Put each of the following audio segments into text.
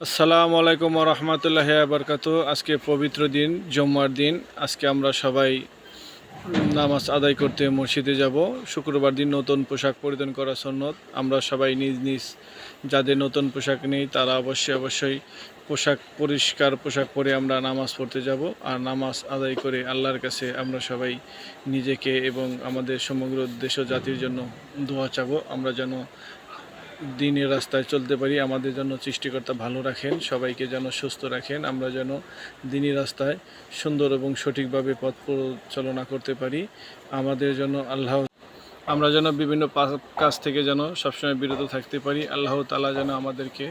আসসালামু আলাইকুম রহমতুল্লাহি বারকাতু। আজকে পবিত্র দিন, জুম্মার দিন। আজকে আমরা সবাই নামাজ আদায় করতে মসজিদে যাব। শুক্রবার দিন নতুন পোশাক পরিধান করা সুন্নত। আমরা সবাই নিজ নিজ যাদের নতুন পোশাক নেই তারা অবশ্যই পরিষ্কার পোশাক পরে আমরা নামাজ পড়তে যাব। আর নামাজ আদায় করে আল্লাহর কাছে আমরা সবাই নিজেকে এবং আমাদের সমগ্র দেশ ও জাতির জন্য দোয়া চাবো। আমরা যেন দিনের রাস্তায় চলতে পারি, আমাদের জন্য সৃষ্টিকর্তা ভালো রাখেন, সবাইকে যেন সুস্থ রাখেন, আমরা যেন দিনের রাস্তায় সুন্দর এবং সঠিকভাবে পথ পরিচালনা করতে পারি। আমাদের জন্য আমরা যেন বিভিন্ন কাজ থেকে যেন সবসময় বিরত থাকতে পারি। আল্লাহ তাআলা যেন আমাদেরকে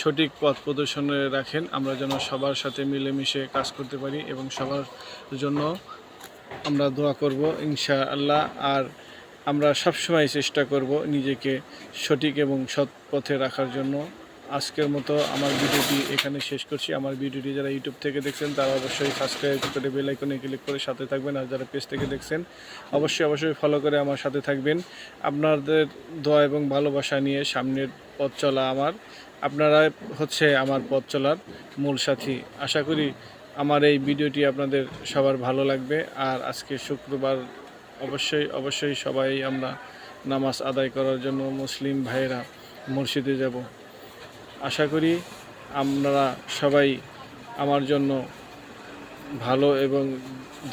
সঠিক পথ প্রদর্শনে রাখেন, আমরা যেন সবার সাথে মিলেমিশে কাজ করতে পারি এবং সবার জন্য আমরা দোয়া করব ইনশাআল্লাহ। আর আমরা সবসময় চেষ্টা করব নিজেকে সঠিক এবং সৎ পথে রাখার জন্য। আজকের মতো আমার ভিডিওটি এখানে শেষ করছি। আমার ভিডিওটি যারা ইউটিউব থেকে দেখছেন তারা অবশ্যই সাবস্ক্রাইব করে বেল আইকনে ক্লিক করে সাথে থাকবেন। আর যারা পেজ থেকে দেখছেন অবশ্যই ফলো করে আমার সাথে থাকবেন। আপনাদের দোয়া এবং ভালোবাসা নিয়ে সামনের পথ চলা আপনারা হচ্ছে আমার পথ চলার মূল সাথী। আশা করি আমার এই ভিডিওটি আপনাদের সবার ভালো লাগবে। আর আজকে শুক্রবার অবশ্যই সবাই আমরা নামাজ আদায় করার জন্য মুসলিম ভাইয়েরা মসজিদে যাব। আশা করি আমরা সবাই আমার জন্য ভালো এবং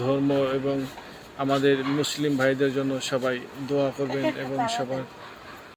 ধর্ম এবং আমাদের মুসলিম ভাইদের জন্য সবাই দোয়া করবেন এবং সবার